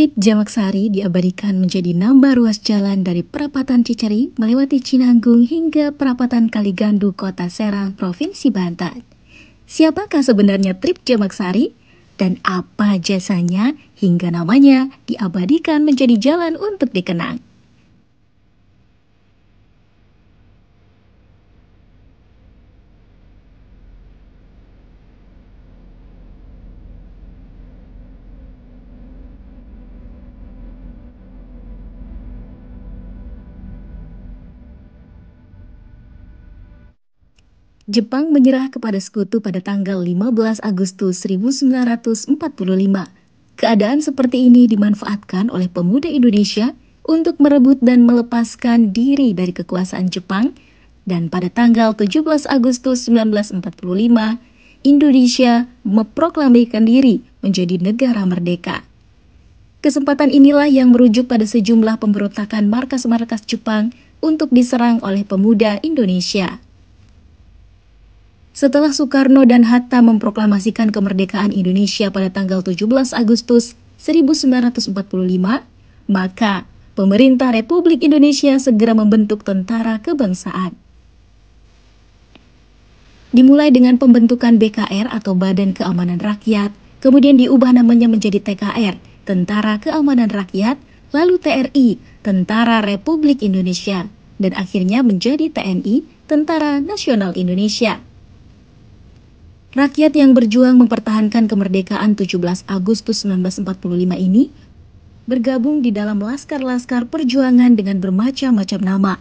Trip Jamak Sari diabadikan menjadi nambah ruas jalan dari perapatan Ciceri melewati Cinanggung hingga perapatan Kaligandu, Kota Serang, Provinsi Banten. Siapakah sebenarnya Trip Jamak Sari? Dan apa jasanya hingga namanya diabadikan menjadi jalan untuk dikenang? Jepang menyerah kepada sekutu pada tanggal 15 Agustus 1945. Keadaan seperti ini dimanfaatkan oleh pemuda Indonesia untuk merebut dan melepaskan diri dari kekuasaan Jepang, dan pada tanggal 17 Agustus 1945, Indonesia memproklamirkan diri menjadi negara merdeka. Kesempatan inilah yang merujuk pada sejumlah pemberontakan markas-markas Jepang untuk diserang oleh pemuda Indonesia. Setelah Soekarno dan Hatta memproklamasikan kemerdekaan Indonesia pada tanggal 17 Agustus 1945, maka pemerintah Republik Indonesia segera membentuk Tentara Kebangsaan. Dimulai dengan pembentukan BKR atau Badan Keamanan Rakyat, kemudian diubah namanya menjadi TKR, Tentara Keamanan Rakyat, lalu TRI, Tentara Republik Indonesia, dan akhirnya menjadi TNI, Tentara Nasional Indonesia. Rakyat yang berjuang mempertahankan kemerdekaan 17 Agustus 1945 ini bergabung di dalam laskar-laskar perjuangan dengan bermacam-macam nama.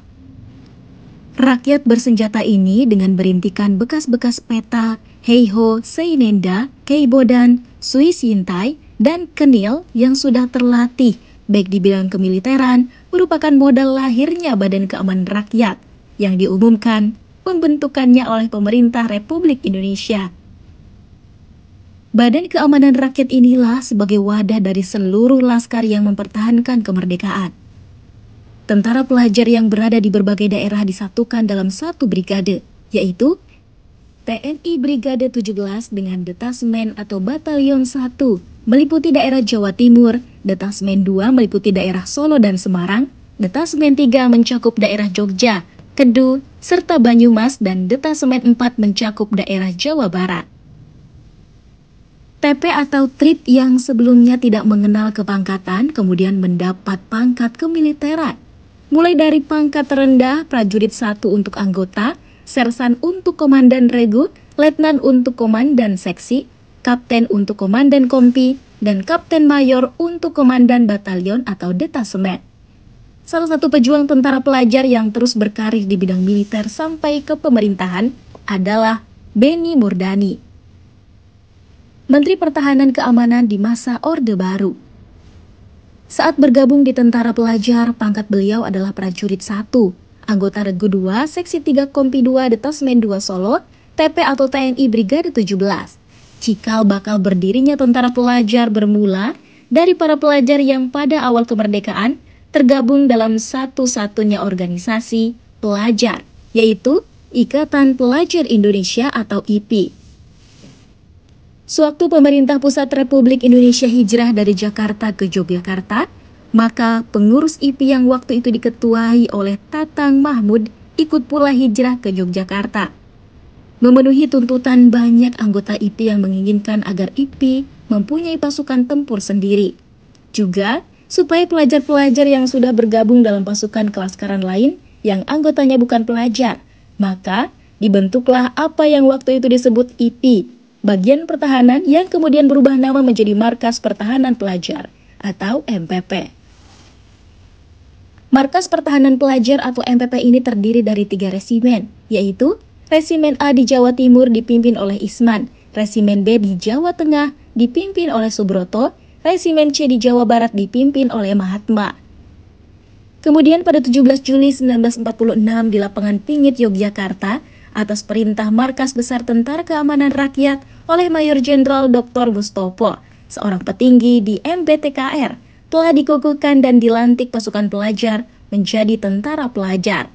Rakyat bersenjata ini dengan berintikan bekas-bekas peta, Heiho, Seinenda, Keibodan, Sui Sintai, dan Kenil yang sudah terlatih baik di bidang kemiliteran merupakan modal lahirnya Badan Keamanan Rakyat yang diumumkan pembentukannya oleh pemerintah Republik Indonesia. Badan Keamanan Rakyat inilah sebagai wadah dari seluruh laskar yang mempertahankan kemerdekaan. Tentara pelajar yang berada di berbagai daerah disatukan dalam satu brigade, yaitu TNI Brigade 17 dengan Detasmen atau Batalion 1 meliputi daerah Jawa Timur, Detasmen 2 meliputi daerah Solo dan Semarang, Detasmen 3 mencakup daerah Jogja, Kedu, serta Banyumas, dan Detasmen 4 mencakup daerah Jawa Barat. TP atau TRIP yang sebelumnya tidak mengenal kepangkatan kemudian mendapat pangkat kemiliteran. Mulai dari pangkat terendah prajurit 1 untuk anggota, sersan untuk komandan regu, letnan untuk komandan seksi, kapten untuk komandan kompi, dan kapten mayor untuk komandan batalion atau detasemen. Salah satu pejuang tentara pelajar yang terus berkarir di bidang militer sampai ke pemerintahan adalah Beni Murdani, Menteri Pertahanan Keamanan di masa Orde Baru. Saat bergabung di Tentara Pelajar, pangkat beliau adalah prajurit 1, anggota Regu 2, Seksi 3 Kompi 2, Detasmen 2 Solo, TP atau TNI Brigade 17. Cikal bakal berdirinya Tentara Pelajar bermula dari para pelajar yang pada awal kemerdekaan tergabung dalam satu-satunya organisasi pelajar, yaitu Ikatan Pelajar Indonesia atau IPI. Sewaktu pemerintah pusat Republik Indonesia hijrah dari Jakarta ke Yogyakarta, maka pengurus IPI yang waktu itu diketuai oleh Tatang Mahmud ikut pula hijrah ke Yogyakarta. Memenuhi tuntutan banyak anggota IPI yang menginginkan agar IPI mempunyai pasukan tempur sendiri. Juga supaya pelajar-pelajar yang sudah bergabung dalam pasukan kelaskaran lain yang anggotanya bukan pelajar, maka dibentuklah apa yang waktu itu disebut IPI, Bagian Pertahanan, yang kemudian berubah nama menjadi Markas Pertahanan Pelajar atau MPP. Markas Pertahanan Pelajar atau MPP ini terdiri dari 3 resimen, yaitu Resimen A di Jawa Timur dipimpin oleh Isman, Resimen B di Jawa Tengah dipimpin oleh Subroto, Resimen C di Jawa Barat dipimpin oleh Mahatma. Kemudian pada 17 Juli 1946 di lapangan Pingit, Yogyakarta, atas perintah Markas Besar Tentara Keamanan Rakyat oleh Mayor Jenderal Dr. Mustopo, seorang petinggi di MBTKR, telah dikukuhkan dan dilantik pasukan pelajar menjadi Tentara Pelajar.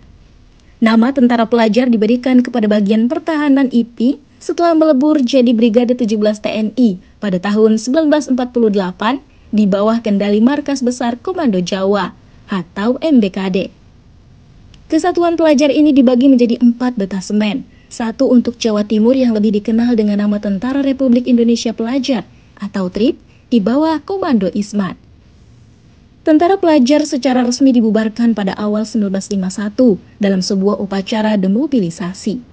Nama Tentara Pelajar diberikan kepada bagian pertahanan IPI setelah melebur jadi Brigade 17 TNI pada tahun 1948 di bawah kendali Markas Besar Komando Jawa atau MBKD. Kesatuan pelajar ini dibagi menjadi 4 detasemen. Satu untuk Jawa Timur yang lebih dikenal dengan nama Tentara Republik Indonesia Pelajar atau TRIP di bawah Komando Ismat. Tentara Pelajar secara resmi dibubarkan pada awal 1951 dalam sebuah upacara demobilisasi.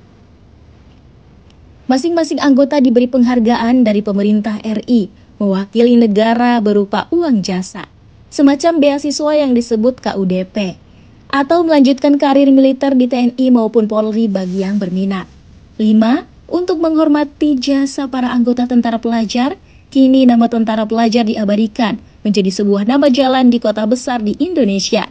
Masing-masing anggota diberi penghargaan dari pemerintah RI, mewakili negara berupa uang jasa, semacam beasiswa yang disebut KUDP, atau melanjutkan karir militer di TNI maupun Polri bagi yang berminat. 5. Untuk menghormati jasa para anggota tentara pelajar, kini nama Tentara Pelajar diabadikan menjadi sebuah nama jalan di kota besar di Indonesia.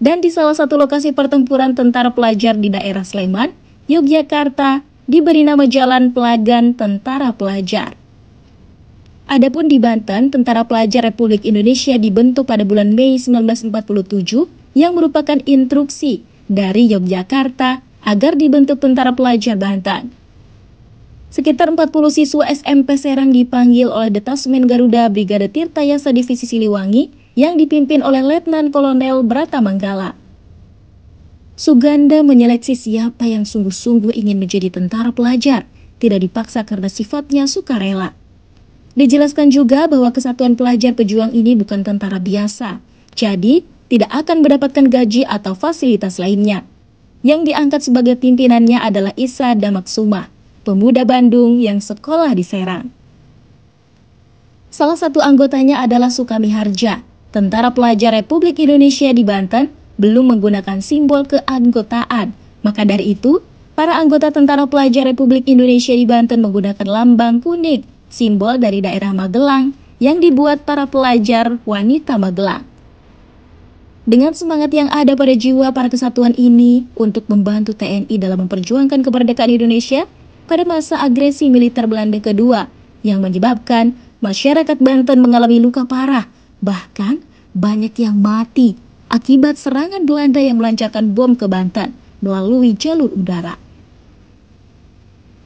Dan di salah satu lokasi pertempuran tentara pelajar di daerah Sleman, Yogyakarta, diberi nama Jalan Pelagan Tentara Pelajar. Adapun di Banten, Tentara Pelajar Republik Indonesia dibentuk pada bulan Mei 1947 yang merupakan instruksi dari Yogyakarta agar dibentuk Tentara Pelajar Banten. Sekitar 40 siswa SMP Serang dipanggil oleh Detasemen Garuda Brigade Tirtayasa Divisi Siliwangi yang dipimpin oleh Letnan Kolonel Bratamanggala. Suganda menyeleksi siapa yang sungguh-sungguh ingin menjadi tentara pelajar, tidak dipaksa karena sifatnya sukarela. Dijelaskan juga bahwa Kesatuan Pelajar Pejuang ini bukan tentara biasa, jadi tidak akan mendapatkan gaji atau fasilitas lainnya. Yang diangkat sebagai pimpinannya adalah Isa Damaksuma, pemuda Bandung yang sekolah di Serang. Salah satu anggotanya adalah Sukami Harja, Tentara Pelajar Republik Indonesia di Banten, belum menggunakan simbol keanggotaan. Maka dari itu, para anggota Tentara Pelajar Republik Indonesia di Banten menggunakan lambang kuning, simbol dari daerah Magelang, yang dibuat para pelajar wanita Magelang. Dengan semangat yang ada pada jiwa para kesatuan ini untuk membantu TNI dalam memperjuangkan kemerdekaan Indonesia, pada masa agresi militer Belanda kedua yang menyebabkan masyarakat Banten mengalami luka parah, bahkan banyak yang mati akibat serangan Belanda yang melancarkan bom ke Banten melalui jalur udara.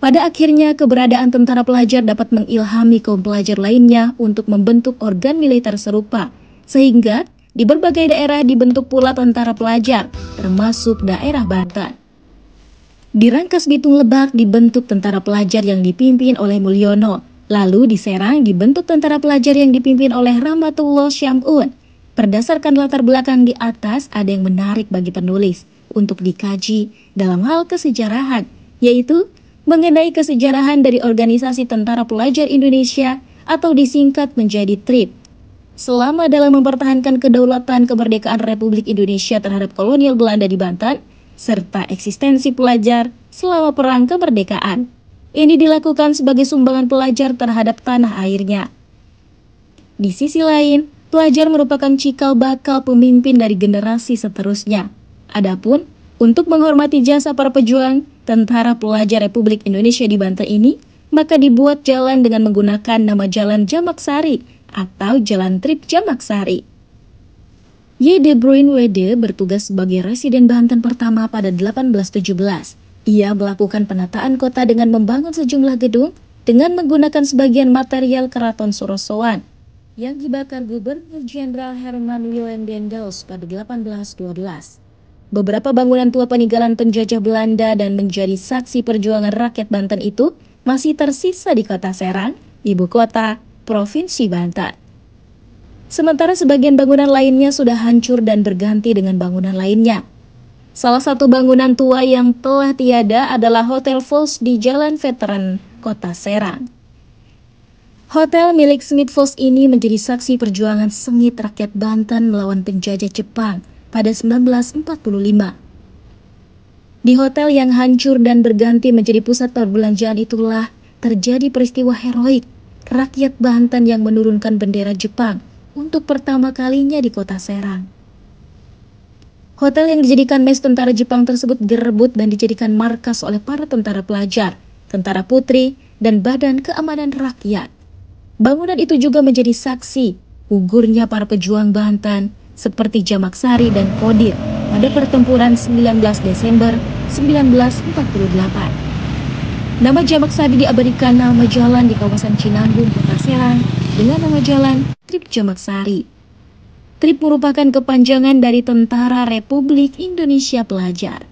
Pada akhirnya, keberadaan tentara pelajar dapat mengilhami kaum pelajar lainnya untuk membentuk organ militer serupa, sehingga di berbagai daerah dibentuk pula tentara pelajar, termasuk daerah Banten. Di Rangkas Bitung Lebak dibentuk tentara pelajar yang dipimpin oleh Mulyono. Lalu di Serang dibentuk tentara pelajar yang dipimpin oleh Rahmatullah Syam'un. Berdasarkan latar belakang di atas, ada yang menarik bagi penulis untuk dikaji dalam hal kesejarahan, yaitu mengenai kesejarahan dari Organisasi Tentara Pelajar Indonesia atau disingkat menjadi TRIP. Selama dalam mempertahankan kedaulatan kemerdekaan Republik Indonesia terhadap kolonial Belanda di Banten, serta eksistensi pelajar selama perang kemerdekaan. Ini dilakukan sebagai sumbangan pelajar terhadap tanah airnya. Di sisi lain, pelajar merupakan cikal bakal pemimpin dari generasi seterusnya. Adapun, untuk menghormati jasa para pejuang Tentara Pelajar Republik Indonesia di Banten ini, maka dibuat jalan dengan menggunakan nama Jalan Jamaksari atau Jalan Trip Jamaksari. Y. De Bruin W.D. bertugas sebagai Residen Banten pertama pada 1817. Ia melakukan penataan kota dengan membangun sejumlah gedung dengan menggunakan sebagian material Keraton Sorosowan yang dibakar Gubernur Jenderal Herman Willem Daendels pada 1812. Beberapa bangunan tua peninggalan penjajah Belanda dan menjadi saksi perjuangan rakyat Banten itu masih tersisa di kota Serang, ibu kota Provinsi Banten. Sementara sebagian bangunan lainnya sudah hancur dan berganti dengan bangunan lainnya. Salah satu bangunan tua yang telah tiada adalah Hotel Vos di Jalan Veteran, Kota Serang. Hotel milik Smith Vos ini menjadi saksi perjuangan sengit rakyat Banten melawan penjajah Jepang pada 1945. Di hotel yang hancur dan berganti menjadi pusat perbelanjaan itulah terjadi peristiwa heroik rakyat Banten yang menurunkan bendera Jepang untuk pertama kalinya di kota Serang. Hotel yang dijadikan mes tentara Jepang tersebut direbut dan dijadikan markas oleh para tentara pelajar, tentara putri, dan Badan Keamanan Rakyat. Bangunan itu juga menjadi saksi gugurnya para pejuang Banten seperti Jamaksari dan Kodir pada pertempuran 19 Desember 1948. Nama Jamaksari diabadikan nama jalan di kawasan Cinanggung, Kota Serang dengan nama jalan Trip Jomaksari. TRIP merupakan kepanjangan dari Tentara Republik Indonesia Pelajar.